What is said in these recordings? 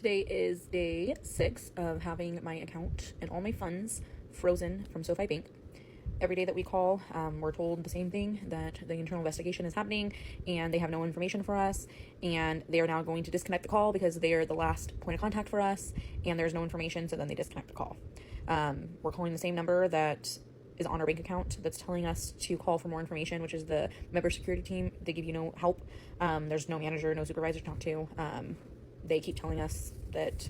Today is day 6 of having my account and all my funds frozen from SoFi Bank. Every day that we call, we're told the same thing, that the internal investigation is happening and they have no information for us, and they are now going to disconnect the call because they are the last point of contact for us and there's no information, so then they disconnect the call. We're calling the same number that is on our bank account that's telling us to call for more information, which is the member security team. They give you no help. There's no manager, no supervisor to talk to. They keep telling us that,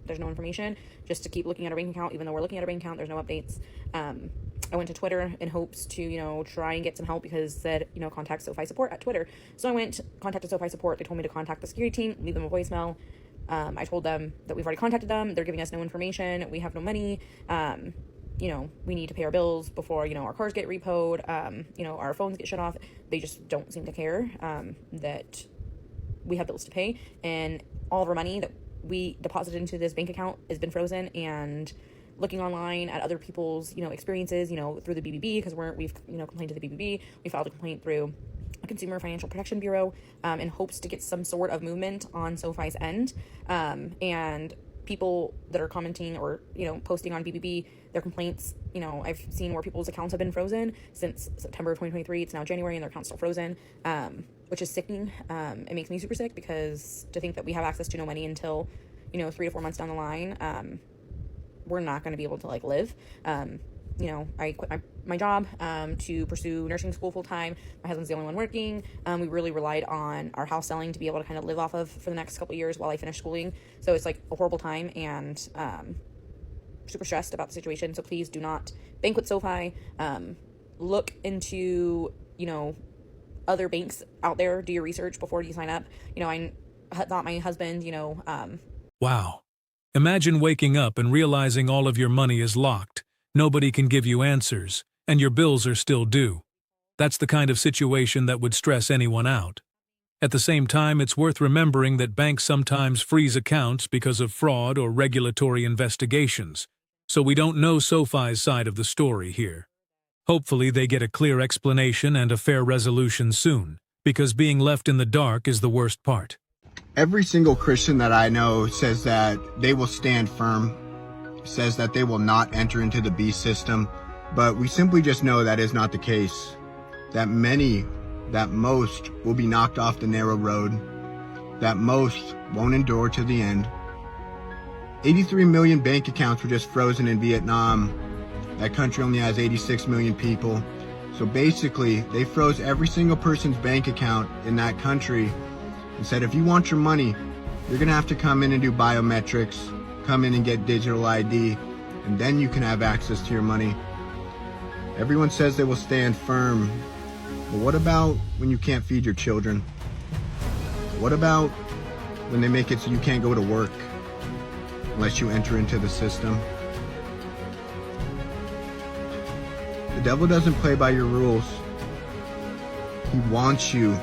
there's no information, just to keep looking at our bank account, even though we're looking at our bank account, there's no updates. I went to Twitter in hopes to, try and get some help because it said, contact SoFi support at Twitter. So I went, contacted SoFi support. They told me to contact the security team, leave them a voicemail. I told them that we've already contacted them. They're giving us no information. We have no money. We need to pay our bills before, our cars get repoed, our phones get shut off. They just don't seem to care that we have bills to pay, and all of our money that we deposited into this bank account has been frozen. And looking online at other people's, experiences, through the BBB, because we've complained to the BBB. We filed a complaint through the Consumer Financial Protection Bureau in hopes to get some sort of movement on SoFi's end. And people that are commenting or, posting on BBB, their complaints, I've seen where people's accounts have been frozen since September of 2023. It's now January and their account's still frozen, which is sickening. It makes me super sick because to think that we have access to no money until, 3 to 4 months down the line, we're not going to be able to live. I quit my job to pursue nursing school full time. My husband's the only one working. We really relied on our house selling to be able to kind of live off of for the next couple of years while I finish schooling. So it's a horrible time, and super stressed about the situation. So please do not bank with SoFi. Look into, other banks out there. Do your research before you sign up. I thought my husband, Wow. Imagine waking up and realizing all of your money is locked. Nobody can give you answers, and your bills are still due. That's the kind of situation that would stress anyone out. At the same time, it's worth remembering that banks sometimes freeze accounts because of fraud or regulatory investigations, so we don't know SoFi's side of the story here. Hopefully they get a clear explanation and a fair resolution soon, because being left in the dark is the worst part. Every single Christian that I know says that they will stand firm, says that they will not enter into the beast system, but we simply just know that is not the case. That most will be knocked off the narrow road, that most won't endure to the end. 83 million bank accounts were just frozen in Vietnam. That country only has 86 million people. So basically, they froze every single person's bank account in that country and said, if you want your money, you're gonna have to come in and do biometrics, come in and get digital ID, and then you can have access to your money. Everyone says they will stand firm, but what about when you can't feed your children? What about when they make it so you can't go to work unless you enter into the system? The devil doesn't play by your rules. He wants you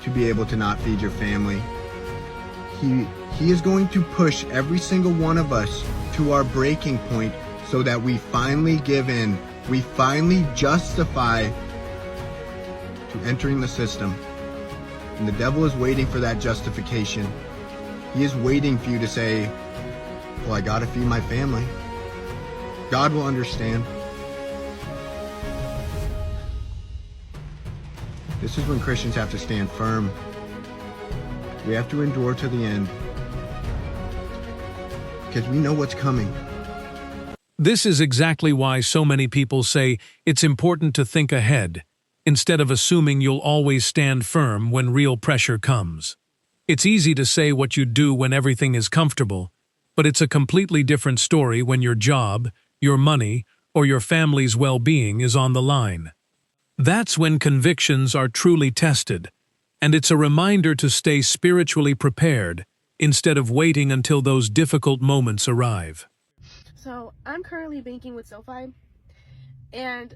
to be able to not feed your family. He is going to push every single one of us to our breaking point so that we finally give in. We finally justify to entering the system. And the devil is waiting for that justification. He is waiting for you to say, well, I gotta feed my family. God will understand. This is when Christians have to stand firm. We have to endure to the end, because we know what's coming. This is exactly why so many people say it's important to think ahead, instead of assuming you'll always stand firm when real pressure comes. It's easy to say what you do when everything is comfortable, but it's a completely different story when your job, your money, or your family's well-being is on the line. That's when convictions are truly tested, and it's a reminder to stay spiritually prepared instead of waiting until those difficult moments arrive. So I'm currently banking with SoFi, and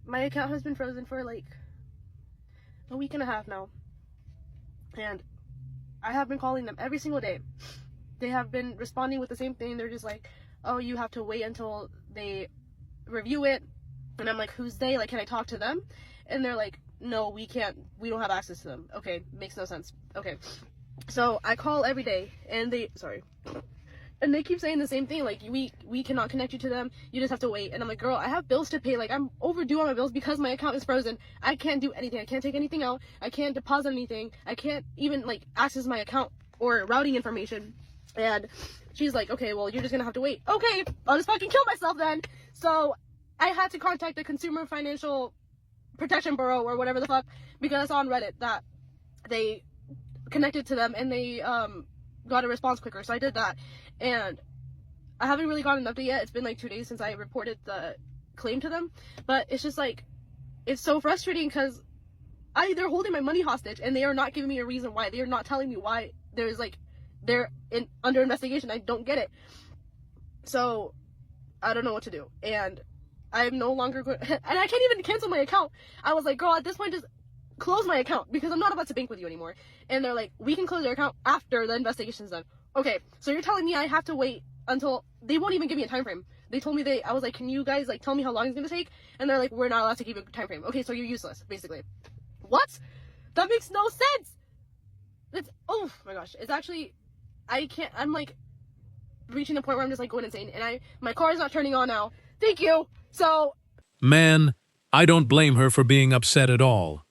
my account has been frozen for a week and a half now, and I have been calling them every single day. They have been responding with the same thing. They're just like, oh, you have to wait until they review it. And I'm like, who's they? Can I talk to them? And they're like, no, we can't, we don't have access to them. Okay, makes no sense. Okay. So I call every day, and they keep saying the same thing, like, we cannot connect you to them, you just have to wait. And I'm like, girl, I have bills to pay, like, I'm overdue on my bills because my account is frozen. I can't do anything. I can't take anything out. I can't deposit anything. I can't even, like, access my account or routing information. And she's like, okay, well, you're just gonna have to wait. Okay, I'll just fucking kill myself then. So I had to contact the Consumer Financial Protection Bureau or whatever the fuck, because I saw on Reddit that they connected to them and they got a response quicker. So I did that, and I haven't really gotten an update yet. It's been like 2 days since I reported the claim to them, but it's just like, it's so frustrating because they're holding my money hostage and they are not giving me a reason why. They are not telling me why there's like, they're under investigation. I don't get it. So I don't know what to do, and I'm no longer going, and I can't even cancel my account. I was like, girl, at this point, just close my account because I'm not about to bank with you anymore. And they're like, we can close your account after the investigation's done. Okay, so you're telling me I have to wait until, they won't even give me a time frame. They told me I was like, can you guys like tell me how long it's gonna take? And they're like, we're not allowed to give you a time frame. Okay, so you're useless, basically. What? That makes no sense. It's, oh my gosh, it's actually, I can't, I'm like reaching the point where I'm just like going insane, and my car is not turning on now. Thank you. So Man, I don't blame her for being upset at all.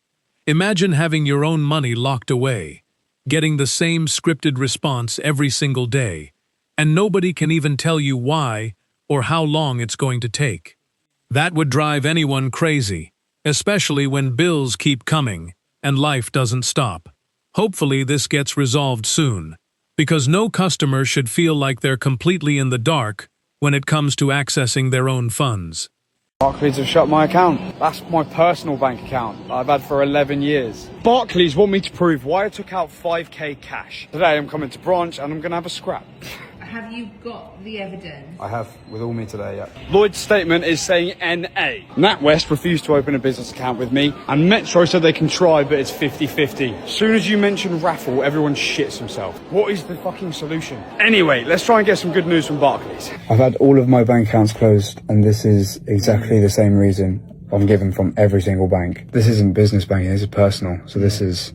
Imagine having your own money locked away, getting the same scripted response every single day, and nobody can even tell you why or how long it's going to take. That would drive anyone crazy, especially when bills keep coming and life doesn't stop. Hopefully this gets resolved soon, because no customer should feel like they're completely in the dark when it comes to accessing their own funds. Barclays have shut my account. That's my personal bank account I've had for 11 years. Barclays want me to prove why I took out 5k cash. Today I'm coming to branch and I'm going to have a scrap. Have you got the evidence? I have, with all me today, yeah. Lloyd's statement is saying NA. NatWest refused to open a business account with me, and Metro said they can try, but it's 50-50. As soon as you mention raffle, everyone shits himself. What is the fucking solution? Anyway, let's try and get some good news from Barclays. I've had all of my bank accounts closed, and this is exactly the same reason I'm given from every single bank. This isn't business banking, this is personal, so this is...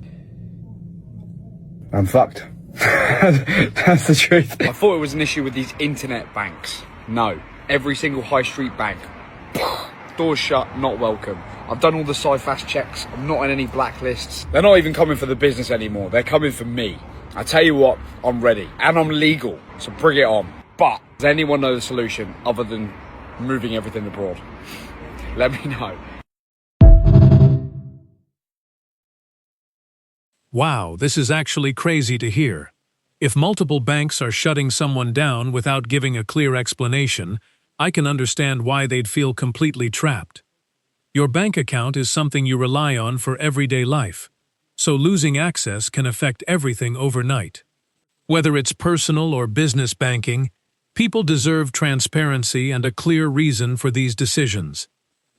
I'm fucked. That's the truth. I thought it was an issue with these internet banks. No. Every single high street bank. Doors shut, not welcome. I've done all the SciFast checks. I'm not on any blacklists. They're not even coming for the business anymore. They're coming for me. I tell you what, I'm ready. And I'm legal, so bring it on. But does anyone know the solution other than moving everything abroad? Let me know. Wow, this is actually crazy to hear. If multiple banks are shutting someone down without giving a clear explanation, I can understand why they'd feel completely trapped. Your bank account is something you rely on for everyday life, so losing access can affect everything overnight. Whether it's personal or business banking, people deserve transparency and a clear reason for these decisions.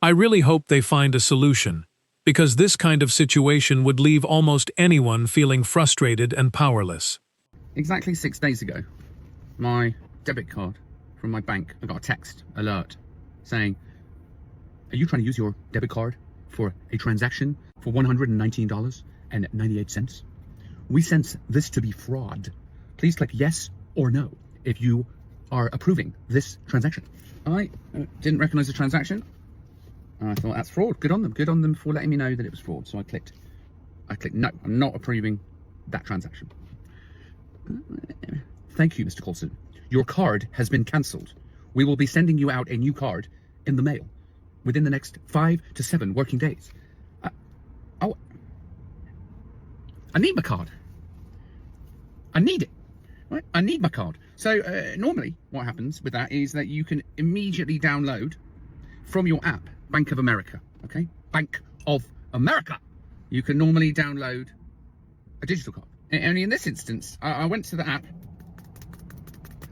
I really hope they find a solution, because this kind of situation would leave almost anyone feeling frustrated and powerless. Exactly 6 days ago, my debit card from my bank, I got a text alert saying, are you trying to use your debit card for a transaction for $119.98? We sense this to be fraud. Please click yes or no if you are approving this transaction. I didn't recognize the transaction. I thought, that's fraud. Good on them. Good on them for letting me know that it was fraud. So I clicked no, I'm not approving that transaction. Thank you, Mr. Coulson. Your card has been cancelled. We will be sending you out a new card in the mail within the next 5 to 7 working days. I need my card. I need it. Right? I need my card. So normally what happens with that is that you can immediately download from your app Bank of America, okay? Bank of America. You can normally download a digital card. Only in this instance, I went to the app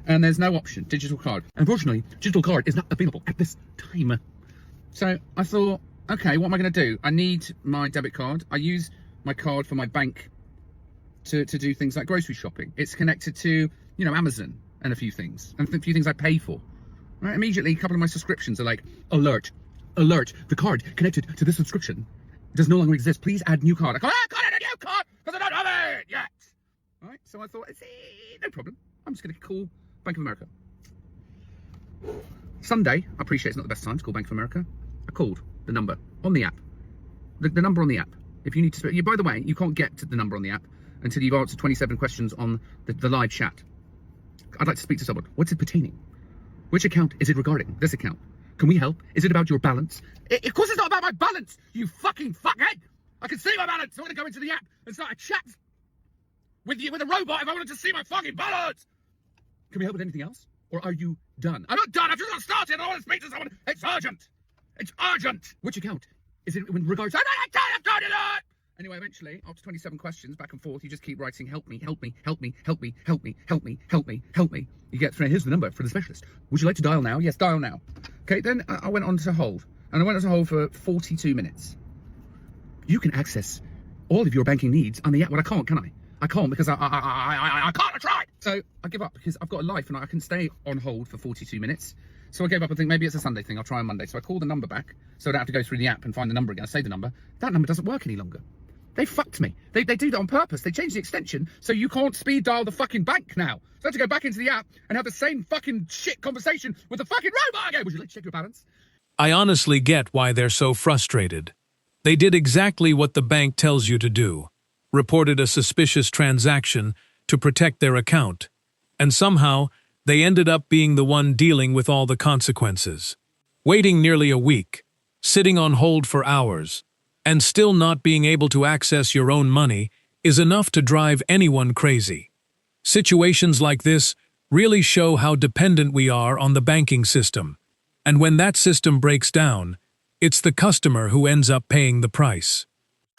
and there's no option, digital card. Unfortunately, digital card is not available at this time. So I thought, okay, what am I going to do? I need my debit card. I use my card for my bank to do things like grocery shopping. It's connected to, you know, Amazon and a few things I pay for. Right? Immediately, a couple of my subscriptions are like, alert, the card connected to this subscription does no longer exist. Please add new card. I got a new card because I don't have it yet. Right? So I thought, no problem. I'm just going to call Bank of America. Sunday, I appreciate it's not the best time to call Bank of America. I called the number on the app. The number on the app. If you need to speak, by the way, you can't get to the number on the app until you've answered 27 questions on the live chat. I'd like to speak to someone. What's it pertaining? Which account is it regarding? This account. Can we help? Is it about your balance? Of course it's not about my balance, you fucking fuckhead! I can see my balance. I want to go into the app and start a chat with you, with a robot, if I wanted to see my fucking balance. Can we help with anything else? Or are you done? I'm not done. I've just got started. I want to speak to someone. It's urgent. It's urgent. Which account? Is it in regards to... I've done it! Anyway, eventually, after 27 questions back and forth, you just keep writing, help me, help me, help me, help me, help me, help me, help me, help me. You get through. Here's the number for the specialist. Would you like to dial now? Yes, dial now. Okay, then I went on to hold. And I went on to hold for 42 minutes. You can access all of your banking needs on the app. Well, I can't, can I? I can't because I can't. I tried. So I give up because I've got a life and I can stay on hold for 42 minutes. So I gave up. I think maybe it's a Sunday thing. I'll try on Monday. So I call the number back so I don't have to go through the app and find the number again. I say the number. That number doesn't work any longer. They fucked me. They do that on purpose. They changed the extension so you can't speed dial the fucking bank now. So I have to go back into the app and have the same fucking shit conversation with the fucking robot again. Would you like to check your balance? I honestly get why they're so frustrated. They did exactly what the bank tells you to do. Reported a suspicious transaction to protect their account. And somehow, they ended up being the one dealing with all the consequences. Waiting nearly a week, sitting on hold for hours, and still not being able to access your own money is enough to drive anyone crazy. Situations like this really show how dependent we are on the banking system. And when that system breaks down, it's the customer who ends up paying the price.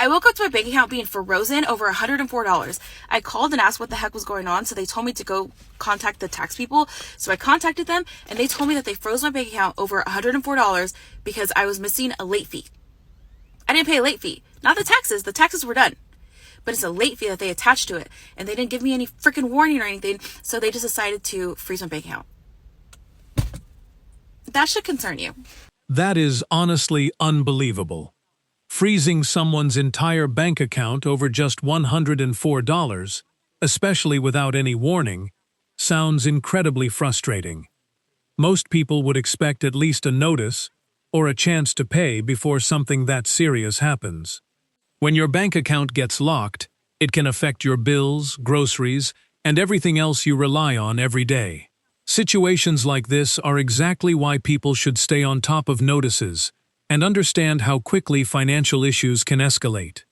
I woke up to my bank account being frozen over $104. I called and asked what the heck was going on, so they told me to go contact the tax people. So I contacted them, and they told me that they froze my bank account over $104 because I was missing a late fee. I didn't pay a late fee. Not the taxes were done. But it's a late fee that they attached to it, and they didn't give me any freaking warning or anything, so they just decided to freeze my bank account. That should concern you. That is honestly unbelievable. Freezing someone's entire bank account over just $104, especially without any warning, sounds incredibly frustrating. Most people would expect at least a notice or a chance to pay before something that serious happens. When your bank account gets locked, it can affect your bills, groceries, and everything else you rely on every day. Situations like this are exactly why people should stay on top of notices and understand how quickly financial issues can escalate.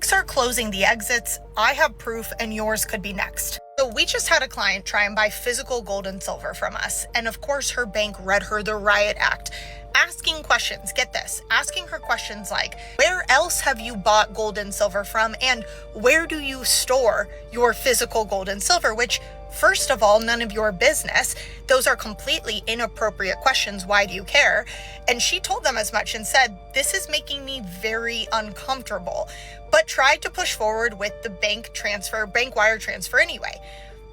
Banks are closing the exits. I have proof, and yours could be next. So we just had a client try and buy physical gold and silver from us. And of course, her bank read her the Riot Act, asking questions. Get this, asking her questions like, where else have you bought gold and silver from? And where do you store your physical gold and silver? Which, first of all, none of your business. Those are completely inappropriate questions. Why do you care? And she told them as much and said, this is making me very uncomfortable, but tried to push forward with the bank wire transfer anyway.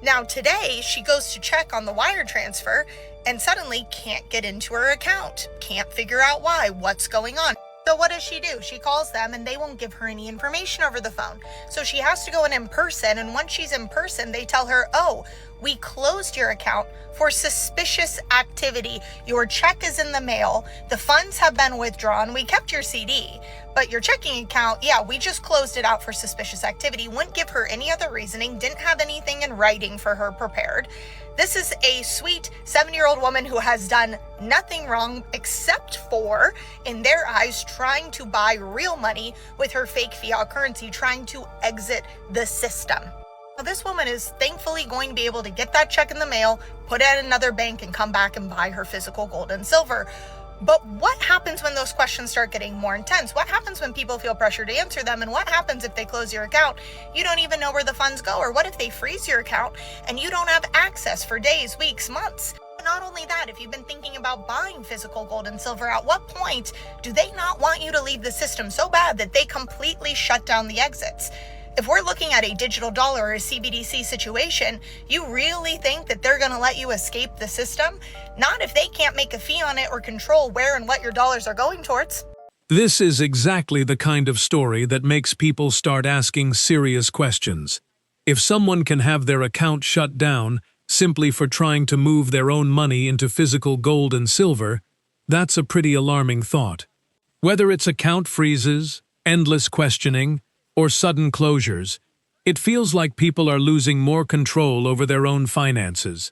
Now today, she goes to check on the wire transfer and suddenly can't get into her account. Can't figure out why, what's going on. So what does she do? She calls them and they won't give her any information over the phone. So she has to go in person, and once she's in person, they tell her, oh, we closed your account for suspicious activity. Your check is in the mail. The funds have been withdrawn. We kept your CD, but your checking account, yeah, we just closed it out for suspicious activity. Wouldn't give her any other reasoning, didn't have anything in writing for her prepared. This is a sweet 7-year-old woman who has done nothing wrong except for, in their eyes, trying to buy real money with her fake fiat currency, trying to exit the system. Now, this woman is thankfully going to be able to get that check in the mail, put it at another bank, and come back and buy her physical gold and silver. But what happens when those questions start getting more intense? What happens when people feel pressure to answer them? And what happens if they close your account? You don't even know where the funds go. Or what if they freeze your account and you don't have access for days, weeks, months? Not only that, if you've been thinking about buying physical gold and silver, at what point do they not want you to leave the system so bad that they completely shut down the exits? If we're looking at a digital dollar or a CBDC situation, you really think that they're going to let you escape the system? Not if they can't make a fee on it or control where and what your dollars are going towards. This is exactly the kind of story that makes people start asking serious questions. If someone can have their account shut down simply for trying to move their own money into physical gold and silver, that's a pretty alarming thought. Whether it's account freezes, endless questioning, or sudden closures, it feels like people are losing more control over their own finances.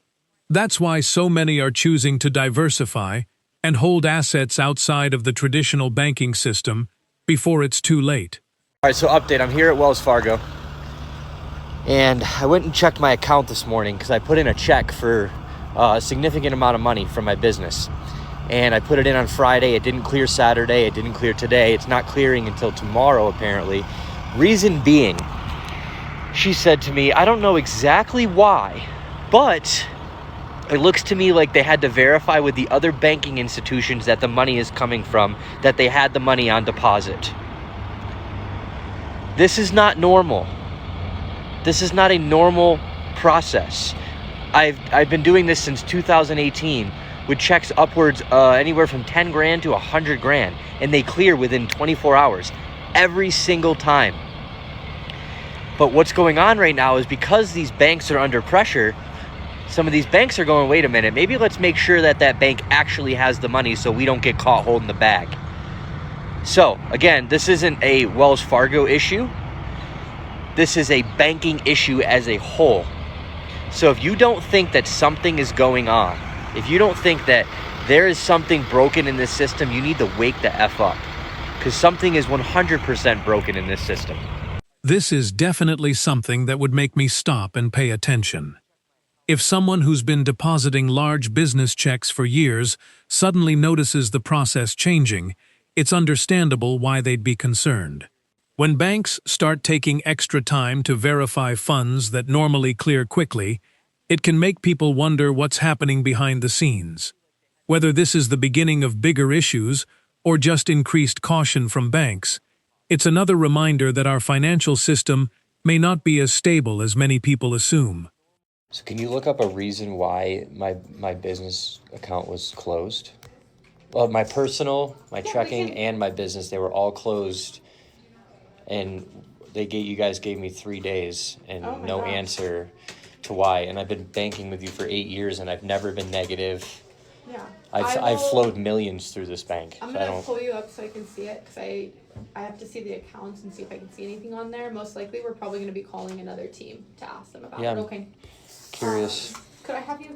That's why so many are choosing to diversify and hold assets outside of the traditional banking system before it's too late. All right, so update, I'm here at Wells Fargo, and I went and checked my account this morning because I put in a check for a significant amount of money from my business. And I put it in on Friday. It didn't clear Saturday. It didn't clear today. It's not clearing until tomorrow, apparently. Reason being, she said to me, I don't know exactly why, but it looks to me like they had to verify with the other banking institutions that the money is coming from, that they had the money on deposit. This is not normal. This is not a normal process. I've been doing this since 2018 with checks upwards anywhere from 10 grand to 100 grand, and they clear within 24 hours every single time. But what's going on right now is because these banks are under pressure, some of these banks are going, wait a minute, maybe let's make sure that that bank actually has the money so we don't get caught holding the bag. So again, this isn't a Wells Fargo issue. This is a banking issue as a whole. So if you don't think that something is going on, if you don't think that there is something broken in this system, you need to wake the F up. Because something is 100% broken in this system. This is definitely something that would make me stop and pay attention. If someone who's been depositing large business checks for years suddenly notices the process changing, it's understandable why they'd be concerned. When banks start taking extra time to verify funds that normally clear quickly, it can make people wonder what's happening behind the scenes. Whether this is the beginning of bigger issues or just increased caution from banks, it's another reminder that our financial system may not be as stable as many people assume. So can you look up a reason why my business account was closed? Well, my personal, my checking, and my business, they were all closed, and you guys gave me 3 days and no answer to why. And I've been banking with you for 8 years, and I've never been negative. Yeah. I've flowed millions through this bank. I'm gonna pull you up so I can see it, because I have to see the accounts and see if I can see anything on there. Most likely we're probably gonna be calling another team to ask them about it. Okay. Curious. Could I have you?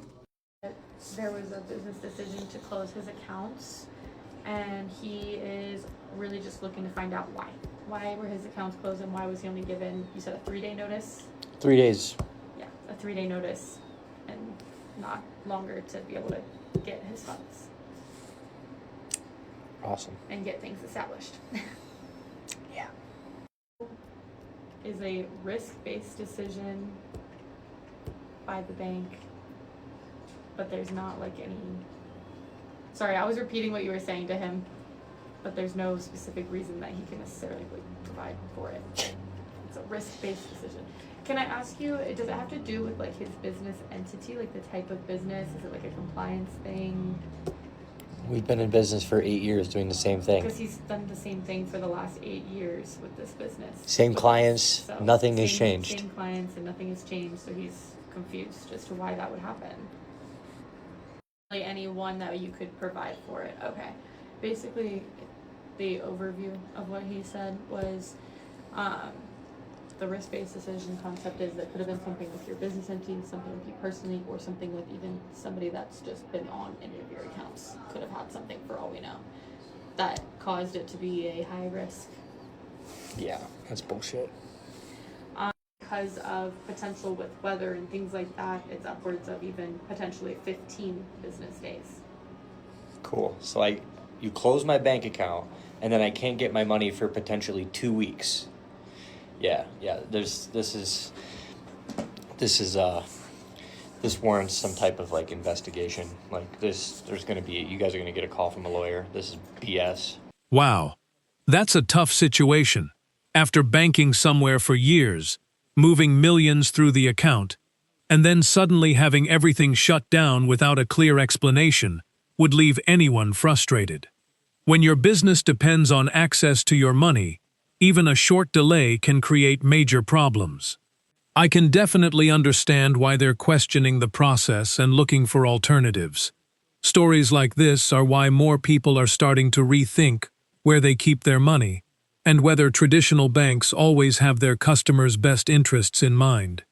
There was a business decision to close his accounts, and he is really just looking to find out why. Why were his accounts closed, and why was he only given, you said, a 3-day notice? 3 days. Yeah, a 3-day notice, and not longer to be able to get his funds. Awesome. And get things established. Yeah. Is a risk-based decision by the bank, but there's not like any, sorry, I was repeating what you were saying to him, but there's no specific reason that he can necessarily provide for it. It's a risk-based decision. Can I ask you, does it have to do with like his business entity, like the type of business? Is it like a compliance thing? We've been in business for 8 years doing the same thing. Because he's done the same thing for the last 8 years with this business. Same clients, So, nothing has changed. Same clients and nothing has changed, so he's confused as to why that would happen. Like any one that you could provide for it. Okay. Basically, the overview of what he said was the risk-based decision concept is that could have been something with your business entity, something with you personally, or something with even somebody that's just been on any of your accounts. Could have had something, for all we know, that caused it to be a high risk. Yeah, that's bullshit. Because of potential with weather and things like that, it's upwards of even potentially 15 business days. Cool. So you close my bank account, and then I can't get my money for potentially 2 weeks. Yeah. This warrants some type of like investigation. Like this, you guys are gonna get a call from a lawyer. This is BS. Wow, that's a tough situation. After banking somewhere for years, moving millions through the account, and then suddenly having everything shut down without a clear explanation would leave anyone frustrated. When your business depends on access to your money, even a short delay can create major problems. I can definitely understand why they're questioning the process and looking for alternatives. Stories like this are why more people are starting to rethink where they keep their money and whether traditional banks always have their customers' best interests in mind.